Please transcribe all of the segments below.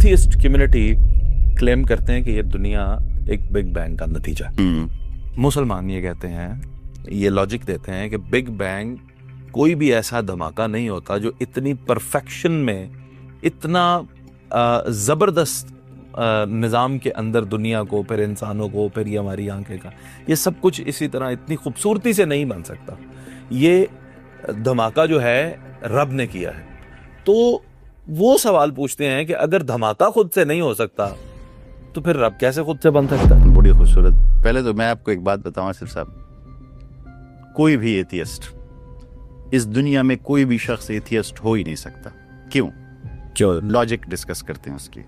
Atheist community claim करते हैं कि ये दुनिया एक बिग बैंग का नतीजा है। मुसलमान ये कहते हैं, ये लॉजिक देते हैं कि बिग बैंग कोई भी ऐसा धमाका नहीं होता जो इतनी परफेक्शन में, इतना जबरदस्त निज़ाम के अंदर दुनिया को, फिर इंसानों को, फिर ये हमारी आंखें का, ये सब कुछ इसी तरह इतनी खूबसूरती से नहीं बन सकता। ये धमाका जो है रब ने किया है। तो वो सवाल पूछते हैं कि अगर धमाका खुद से नहीं हो सकता तो फिर रब कैसे खुद से बन सकता है? बड़ी खूबसूरत। पहले तो मैं आपको एक बात बताऊं आसिफ साहब, कोई भी एथियस्ट इस दुनिया में, कोई भी शख्स एथियस्ट हो ही नहीं सकता। क्यों? लॉजिक डिस्कस करते हैं उसकी।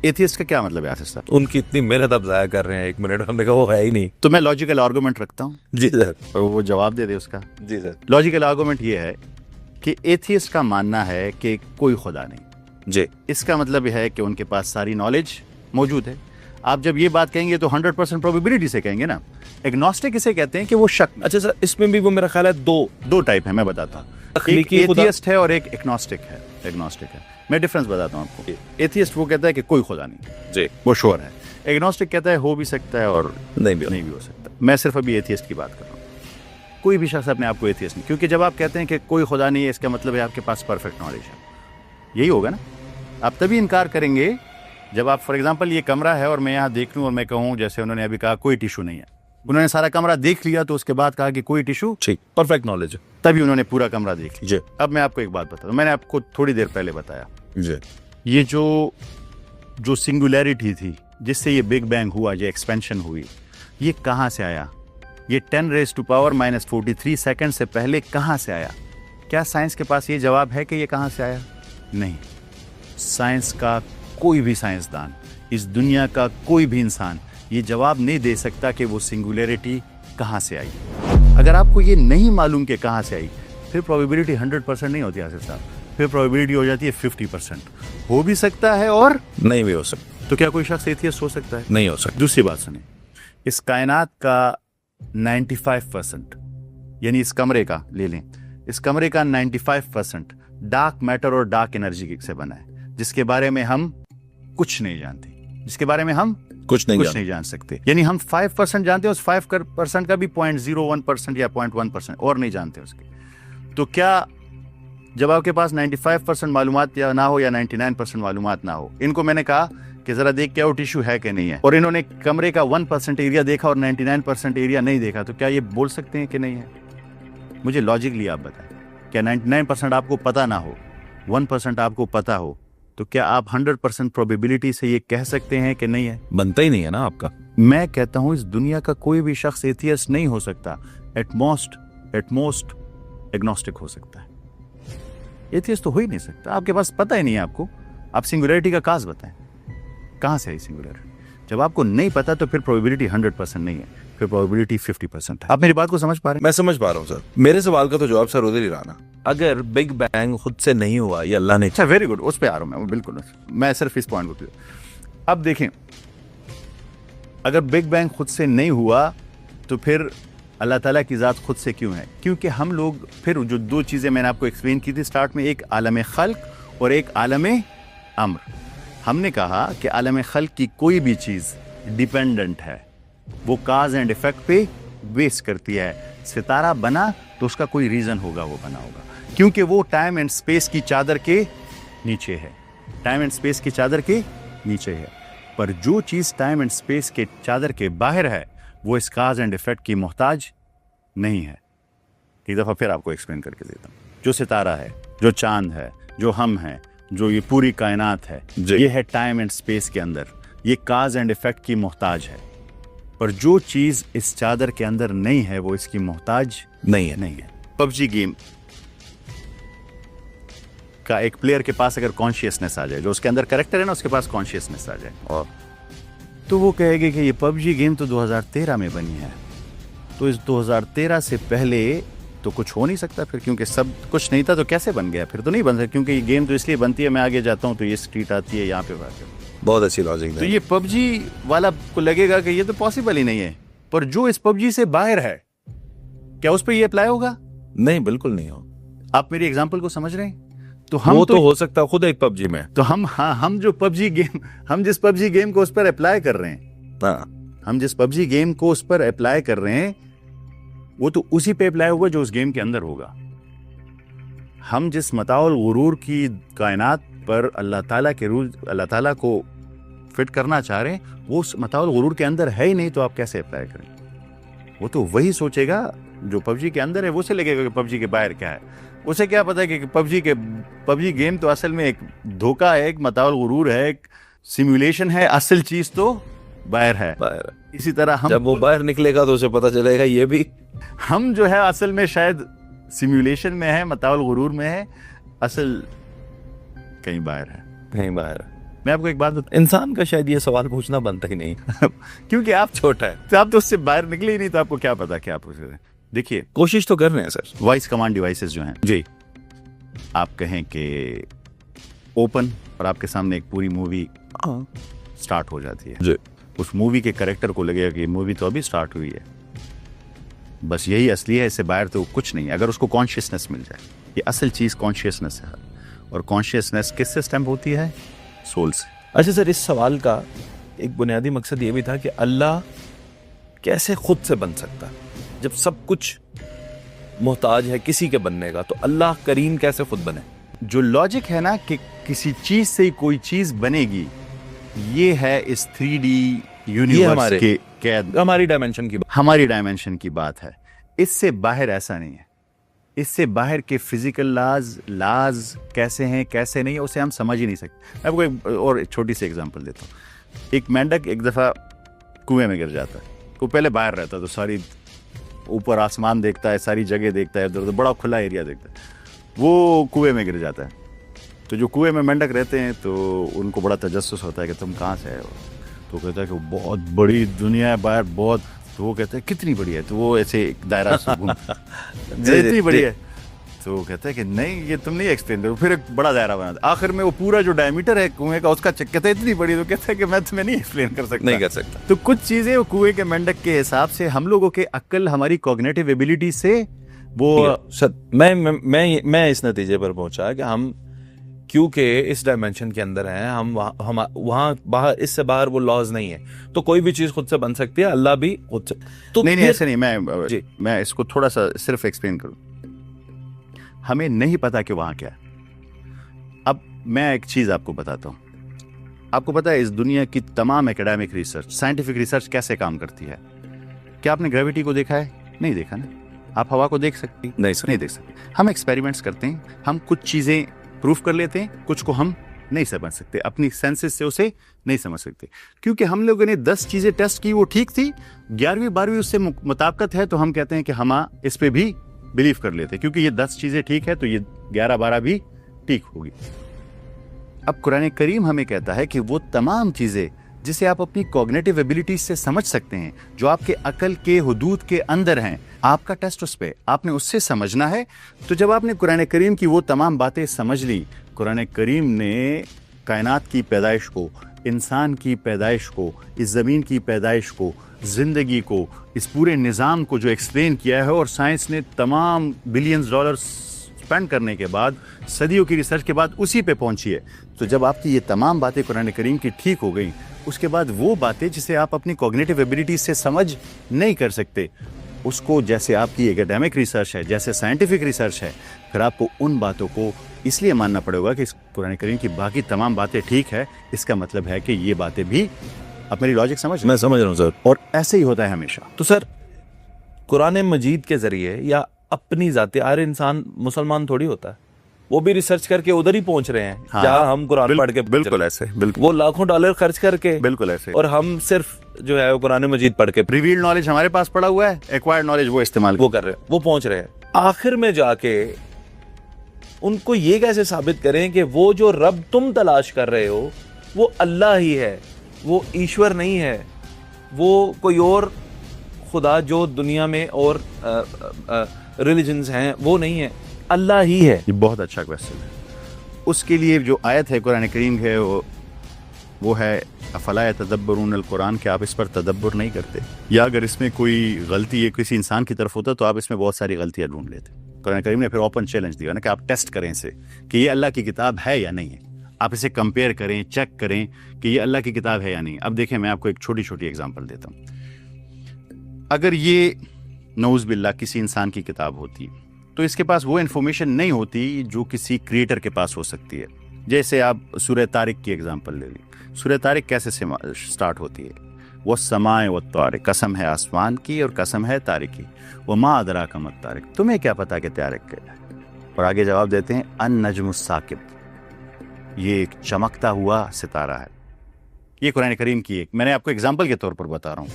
एथियस्ट का क्या मतलब है आसिफ साहब? उनकी इतनी मेहनत आप जाया कर रहे हैं, 1 मिनट हमने कहा वो है ही नहीं। तो मैं लॉजिकल आर्गुमेंट रखता हूँ। जी सर। और वो जवाब दे उसका। जी सर। लॉजिकल आर्गुमेंट ये है कि एथियस्ट का मानना है कि कोई खुदा नहीं। जी। इसका मतलब यह है कि उनके पास सारी नॉलेज मौजूद है। आप जब ये बात कहेंगे तो 100% प्रोबेबिलिटी से कहेंगे ना। एग्नोस्टिक इसे कहते हैं कि वो शक। अच्छा सर, इसमें भी वो मेरा ख्याल है दो टाइप है, मैं बताता हूँ। एक एथियस्ट है और एक एग्नोस्टिक है। मैं डिफरेंस बताता हूँ आपको। एथियस्ट वो कहता है कि कोई खुदा नहीं, जी, वो श्योर है। एग्नोस्टिक कहता है हो भी सकता है और नहीं भी हो सकता। मैं सिर्फ अभी एथियस्ट की बात कर रहा हूँ। कोई भी शख्स अपने आप को एथियस्ट नहीं, क्योंकि जब आप कहते हैं कि कोई खुदा नहीं है, इसका मतलब है आपके पास परफेक्ट नॉलेज है। यही होगा ना। आप तभी इनकार करेंगे जब आप, फॉर एग्जांपल, ये कमरा है और मैं यहाँ देख लूँ और मैं कहूँ, जैसे उन्होंने अभी कहा कोई टिशू नहीं है। उन्होंने सारा कमरा देख लिया तो उसके बाद कहा कि कोई टिशू, ठीक, परफेक्ट नॉलेज, तभी उन्होंने पूरा कमरा देख लिया। जी। अब मैं आपको एक बात बताता हूँ, मैंने आपको थोड़ी देर पहले बताया जी, ये जो सिंगुलैरिटी थी जिससे ये बिग बैंग हुआ, ये एक्सपेंशन हुई, ये कहाँ से आया? ये 10⁻⁻43 सेकंड से पहले कहाँ से आया? क्या साइंस के पास ये जवाब है कि ये कहाँ से आया? नहीं। साइंस का कोई भी साइंसदान, इस दुनिया का कोई भी इंसान ये जवाब नहीं दे सकता कि वो सिंगुलैरिटी कहाँ से आई। अगर आपको ये नहीं मालूम कि कहाँ से आई, फिर प्रोबेबिलिटी 100% नहीं होती आसिफ साहब, फिर प्रोबेबिलिटी हो जाती है 50%। हो भी सकता है और नहीं भी हो सकता। तो क्या कोई शख्स एथियस्ट हो सकता है? नहीं हो सकता। दूसरी बात सुनिए, इस कायनात का 95%, यानी इस कमरे का ले लें, इस कमरे का 95% डार्क मैटर और डार्क एनर्जी से बना है, जिसके बारे में हम कुछ नहीं जानते, जिसके बारे में हम कुछ नहीं जान सकते। यानी हम 5% जानते हैं, उस 5% का भी 0.01% या 0.1% और नहीं जानते उसके। तो क्या जब आपके पास 95% मालूमात या ना हो या 99% मालूमात ना हो, इनको मैंने कहा कि जरा देख के आओ टिश्यू है कि नहीं है, और इन्होंने कमरे का 1% एरिया देखा और 99% एरिया नहीं देखा, तो क्या ये बोल सकते हैं कि नहीं है? मुझे लॉजिकली आप बताएं, क्या 99% आपको पता ना हो, 1% आपको पता हो, तो क्या आप 100% प्रोबेबिलिटी से ये कह सकते हैं कि नहीं है? बनता ही नहीं है ना आपका। मैं कहता हूं इस दुनिया का कोई भी शख्स एथियस्ट नहीं हो सकता। एट मोस्ट एग्नोस्टिक हो सकता है। एथियस्ट तो हो ही नहीं सकता। आपके पास पता ही नहीं है आपको। आप सिंगुलैरिटी का काज बताएं, कहां से आई सिंगुलैरिटी? जब आपको नहीं पता तो फिर प्रोबेबिलिटी 100% नहीं है, फिर प्रोबेबिलिटी 50% है। आप मेरी बात को समझ पा रहे हैं? मैं समझ पा रहा हूँ सर। मेरे सवाल का तो जवाब सर उधर ही रहा ना। अगर बिग बैंग खुद से नहीं हुआ, ये अल्लाह ने। अच्छा, वेरी गुड, उस पे आ रहा हूं मैं, बिल्कुल। मैं सिर्फ इस पॉइंट को, अब देखें, अगर बिग बैंग खुद से नहीं हुआ तो फिर अल्लाह ताला की ज़ात खुद से क्यों है? क्योंकि हम लोग, फिर जो दो चीज़ें मैंने आपको एक्सप्लेन की थी स्टार्ट में, एक आलम खल्क और एक आलम अम्र। हमने कहा कि आलम खल्क की कोई भी चीज़ डिपेंडेंट है, वो काज एंड इफेक्ट पे बेस करती है। सितारा बना तो उसका कोई रीज़न होगा, वो बना होगा, क्योंकि वो टाइम एंड स्पेस की चादर के नीचे है। टाइम एंड स्पेस की चादर के नीचे है। पर जो चीज़ टाइम एंड स्पेस के चादर के बाहर है, वो इस काज एंड इफेक्ट की मोहताज नहीं है। एक दफ़ा फिर आपको एक्सप्लेन करके देता हूँ। जो सितारा है, जो चांद है, जो हम हैं, जो ये पूरी कायनात है, ये है टाइम एंड स्पेस के अंदर, ये काज एंड इफेक्ट की मोहताज है। पर जो चीज़ इस चादर के अंदर नहीं है, वो इसकी मोहताज नहीं है। पबजी गेम का एक प्लेयर के पास अगर कॉन्शियसनेस आ जाए, जो उसके अंदर कैरेक्टर है ना, उसके पास कॉन्शियसनेस आ जाए, और तो वो कहेगी कि ये पबजी गेम तो 2013 में बनी है, तो इस 2013 से पहले तो कुछ हो नहीं सकता फिर, क्योंकि सब कुछ नहीं था तो कैसे बन गया? फिर तो नहीं बन सकता, क्योंकि ये गेम तो इसलिए बनती है, मैं आगे जाता हूँ तो ये स्ट्रीट आती है, यहाँ पे बात है। बहुत अच्छी लॉजिक। तो ये पबजी वाला को लगेगा कि ये तो पॉसिबल ही नहीं है, पर जो इस पबजी से बाहर है, क्या उस पर ये अप्लाई होगा? नहीं, बिल्कुल नहीं हो। आप मेरी एग्जाम्पल को समझ रहे हैं? तो हम वो तो हो सकता है खुद एक पबजी में। तो हम जो पबजी गेम, हम जिस पबजी गेम को उस पर अप्लाई कर रहे हैं, हम जिस पबजी गेम को उस पर अप्लाई कर रहे हैं, वो तो उसी पे अप्लाई होगा जो उस गेम के अंदर होगा। हम जिस मताउल गुरूर की कायनात पर अल्लाह ताला के रूल, अल्लाह ताला को फिट करना चाह रहे हैं, वो उस मताउल गुरूर के अंदर है ही नहीं, तो आप कैसे अप्लाई करें? वो तो वही सोचेगा जो पबजी के अंदर है, वो से लगेगा कि पबजी के बाहर क्या है। उसे क्या पता है कि पबजी गेम तो असल में एक धोखा है, एक मताउल गुरूर है, एक सिमुलेशन है, असल चीज तो बाहर है। इसी तरह हम जब वो बाहर निकलेगा तो उसे पता चलेगा ये भी हम जो है असल में शायद सिमुलेशन में है, मताउल गुरूर में है, असल कहीं बाहर है, कहीं बाहर है। मैं आपको एक बात बताऊं, इंसान का शायद ये सवाल पूछना बनता ही नहीं क्योंकि आप छोटा है, तो आप तो उससे बाहर निकले ही नहीं, तो आपको क्या पता क्या पूछ रहे हैं। देखिए, कोशिश तो कर रहे हैं सर। वॉइस कमांड डिवाइसेस जो हैं जी, आप कहें कि ओपन, और आपके सामने एक पूरी मूवी स्टार्ट हो जाती है जी। उस मूवी के कैरेक्टर को लगेगा कि ये मूवी तो अभी स्टार्ट हुई है, बस यही असली है, इससे बाहर तो कुछ नहीं है। अगर उसको कॉन्शियसनेस मिल जाए, ये असल चीज कॉन्शियसनेस है, और कॉन्शियसनेस किससे स्टैम्प होती है? सोल से। अच्छा सर, इस सवाल का एक बुनियादी मकसद ये भी था कि अल्लाह कैसे खुद से बन सकता है? जब सब कुछ मोहताज है किसी के बनने का, तो अल्लाह करीम कैसे खुद बने? जो लॉजिक है ना कि किसी चीज से ही कोई चीज बनेगी, ये है इस 3D यूनिवर्स के कैद, हमारी डायमेंशन की बात, हमारी डायमेंशन की बात है। इससे बाहर ऐसा नहीं है। इससे बाहर के फिजिकल लाज कैसे हैं कैसे नहीं है, उसे हम समझ ही नहीं सकते। मैं आपको एक और छोटी सी एग्जांपल देता हूँ। एक मेंढक एक दफ़ा कुएं में गिर जाता है। वो पहले बाहर रहता है, तो सारी ऊपर आसमान देखता है, सारी जगह देखता है, इधर उधर बड़ा खुला एरिया देखता है। वो कुएं में गिर जाता है। तो जो कुएं में मेंढक रहते हैं, तो उनको बड़ा तजस्सुस होता है कि तुम कहाँ से आए हो। तो कहता है कि बहुत बड़ी दुनिया है बाहर, बहुत। तो वो कहता है कितनी बड़ी है? तो वो ऐसे एक दायरा से घूमता है, इतनी बड़ी है। तो वो कहता है कि नहीं, ये तुम नहीं एक्सप्लेन करो। फिर एक बड़ा दायरा बनाता। आखिर में वो पूरा जो डायमीटर है कुएं का, उसका कहता है इतनी बड़ी। तो कहता है कि मैं तुम्हें नहीं एक्सप्लेन कर सकता, नहीं कर सकता। तो कुछ चीजें वो कुएं के मेंढक के हिसाब से, हम लोगों के अक्ल, हमारी कॉग्निटिव एबिलिटी से वो सर, मैं इस नतीजे पर पहुंचा कि हम क्योंकि इस डायमेंशन के अंदर हैं, हम वहाँ बाहर, इससे बाहर वो लॉज नहीं है, तो कोई भी चीज खुद से बन सकती है, अल्लाह भी खुद से। तो नहीं ऐसे नहीं। मैं इसको थोड़ा सा सिर्फ एक्सप्लेन करूं। हमें नहीं पता कि वहां क्या है। अब मैं एक चीज आपको बताता हूं। आपको पता है इस दुनिया की तमाम एकेडमिक रिसर्च, साइंटिफिक रिसर्च कैसे काम करती है? क्या आपने ग्रेविटी को देखा है? नहीं देखा ना। आप हवा को देख सकती? नहीं देख सकते। हम एक्सपेरिमेंट्स करते हैं, हम कुछ चीजें प्रूफ कर लेते हैं, कुछ को हम नहीं समझ सकते, अपनी सेंसेस से उसे नहीं समझ सकते। क्योंकि हम लोगों ने 10 चीजें टेस्ट की, वो ठीक थी, 11वीं 12वीं उससे मुताबिकत है, तो हम कहते हैं कि हम इस पे भी बिलीव कर लेते हैं, क्योंकि ये 10 चीजें ठीक है, तो ये 11 12 भी ठीक होगी। अब कुरान करीम हमें कहता है कि वो तमाम चीजें जिसे आप अपनी कॉग्निटिव एबिलिटी से समझ सकते हैं, जो आपके अकल के हुदूद के अंदर हैं, आपका टेस्ट उस पे, आपने उससे समझना है। तो जब आपने कुरान करीम की वो तमाम बातें समझ ली, कुरान करीम ने कायनात की पैदाइश को, इंसान की पैदाइश को, इस ज़मीन की पैदाइश को, ज़िंदगी को, इस पूरे निज़ाम को जो एक्सप्लेन किया है, और साइंस ने तमाम बिलियंस डॉलर स्पेंड करने के बाद, सदियों की रिसर्च के बाद उसी पे पहुंची है। तो जब आपकी ये तमाम बातें कुरान करीम की ठीक हो गई, उसके बाद वो बातें जिसे आप अपनी कॉग्निटिव एबिलिटी से समझ नहीं कर सकते, उसको जैसे आपकी एकेडमिक रिसर्च है, जैसे साइंटिफिक रिसर्च है, फिर आपको उन बातों को इसलिए मानना पड़ेगा कि कुरान करीम की बाकी तमाम बातें ठीक है, इसका मतलब है कि ये बातें भी, आप मेरी लॉजिक समझ? मैं समझ रहा हूँ सर। और ऐसे ही होता है हमेशा। तो सर, कुरान मजीद के जरिए या अपनी जाते, हर इंसान मुसलमान थोड़ी होता है, वो भी रिसर्च करके उधर ही पहुंच रहे हैं। हाँ, जहाँ हम कुरान पढ़ के, बिल्कुल ऐसे, बिल्कुल वो लाखों डॉलर खर्च करके, बिल्कुल ऐसे, और हम सिर्फ जो है वो कुरान मजीद पढ़ के, रिवील्ड नॉलेज हमारे पास पड़ा हुआ है, एक्वायर्ड नॉलेज वो इस्तेमाल वो कर रहे हैं, वो पहुंच रहे हैं। आखिर में जाके उनको ये कैसे साबित करें कि वो जो रब तुम तलाश कर रहे हो वो अल्लाह ही है, वो ईश्वर नहीं है, वो कोई और खुदा जो दुनिया में और रिलीजन्स हैं वो नहीं है, अल्लाह ही है। ये बहुत अच्छा क्वेश्चन है। उसके लिए जो आयत है कुरान करीम है, वो है अफला यतदब्बरून अल कुरान, कि आप इस पर तदब्बर नहीं करते, या अगर इसमें कोई गलती है किसी इंसान की तरफ होता तो आप इसमें बहुत सारी गलतियां ढूंढ लेते। कुरान करीम ने फिर ओपन चैलेंज दिया ना कि आप टेस्ट करें इसे कि ये अल्लाह की किताब है या नहीं है। आप इसे कंपेयर करें, चेक करें कि ये अल्लाह की किताब है या नहीं। अब देखें, मैं आपको एक छोटी छोटी एग्जांपल देता हूं। अगर ये नऊज़ बिल्लाह किसी इंसान की किताब होती तो इसके पास वो इन्फॉर्मेशन नहीं होती जो किसी क्रिएटर के पास हो सकती है। जैसे आप सूरह तारिक की एग्जांपल ले लीं। सूरह तारिक कैसे स्टार्ट होती है? वो समाए व तारिक, कसम है आसमान की और कसम है तारिक की। वो माँ अदरा कमत तारिक, तुम्हें क्या पता कि तारिक क्या है? और आगे जवाब देते हैं अन नजमुस साकिब, ये एक चमकता हुआ सितारा है। ये कुरान करीम की एक, मैंने आपको एग्जाम्पल के तौर पर बता रहा हूँ,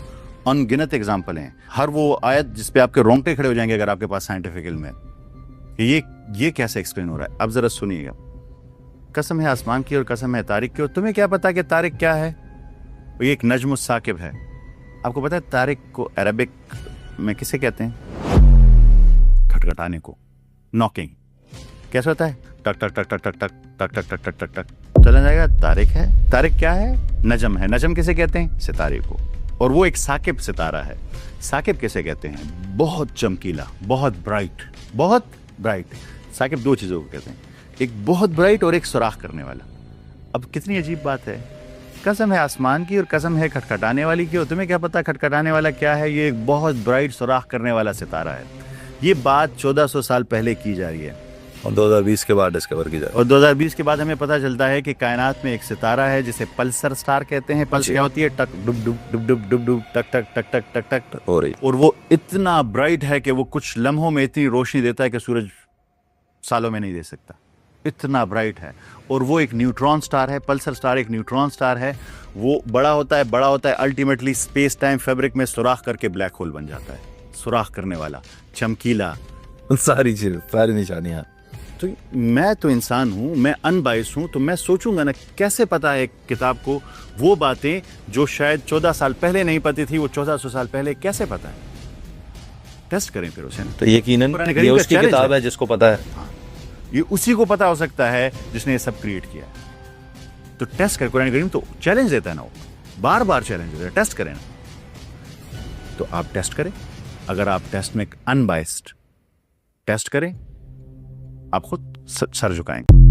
अनगिनत एग्जाम्पल हैं। हर वो आयत जिसपे आपके रोंगटे खड़े हो जाएंगे अगर आपके पास साइंटिफिक इल्म है। ये कैसे एक्सप्लेन हो रहा है? अब जरा सुनिएगा। कसम है आसमान की और कसम है तारिक की, और तुम्हें क्या पता कि तारिक क्या है? ये एक नजमुस साकिब है। आपको पता है तारिक को अरबिक में किसे कहते हैं? खटखटाने को, नॉकिंग। कैसे होता है? टक टक टक टक टक टक टक टक टक टक टक टक चला जाएगा। तारिक है। तारिक क्या है? नजम है। नजम किसे कहते हैं? सितारे को। और वो एक साकिब सितारा है। साकिब किसे कहते हैं? बहुत चमकीला, बहुत ब्राइट, बहुत ब्राइट। साकिब दो चीजों को कहते हैं, एक बहुत ब्राइट और एक सुराख करने वाला। अब कितनी अजीब बात है। कसम है आसमान की और कसम है खटखटाने वाली की, और तुम्हें क्या पता खटखटाने वाला क्या है? ये एक बहुत ब्राइट सुराख करने वाला सितारा है। ये बात 1400 साल पहले की जा रही है और 2020 के बाद डिस्कवर की जाए। और 2020 के बाद हमें पता चलता है कि कायनात में एक सितारा है जिसे पल्सर स्टार कहते हैं। पल्स क्या होती है? टक डुब डुब डुब डुब डुब डुब टक टक टक टक टक टक हो रही। और वो इतना ब्राइट है कि वो कुछ लम्हों में इतनी रोशनी देता है कि सूरज सालों में नहीं दे सकता। इतना ब्राइट है। और वो एक न्यूट्रॉन स्टार है। पल्सर स्टार एक न्यूट्रॉन स्टार है। वो बड़ा होता है, अल्टीमेटली स्पेस टाइम फैब्रिक में सुराख करके ब्लैक होल बन जाता है। सुराख करने वाला, चमकीला, सारी चीज, सारी निशानियां। तो मैं तो इंसान हूं, मैं अनबाइस हूं, तो मैं सोचूंगा ना कैसे पता है किताब को वो बातें जो शायद 14 साल पहले नहीं पती थी, वो 1400 साल पहले कैसे पता है? टेस्ट करें फिर उसे। तो यकीनन ये उसकी किताब है जिसको पता है। हाँ, ये उसी को पता हो सकता है जिसने ये सब क्रिएट किया है। तो टेस्ट कर। कुरान करीम तो चैलेंज देता है ना, वो बार बार चैलेंज देता है, टेस्ट करें ना। तो आप टेस्ट करें। अगर आप टेस्ट में अनबाइस्ड टेस्ट करें, आप खुद सर झुकाएंगे।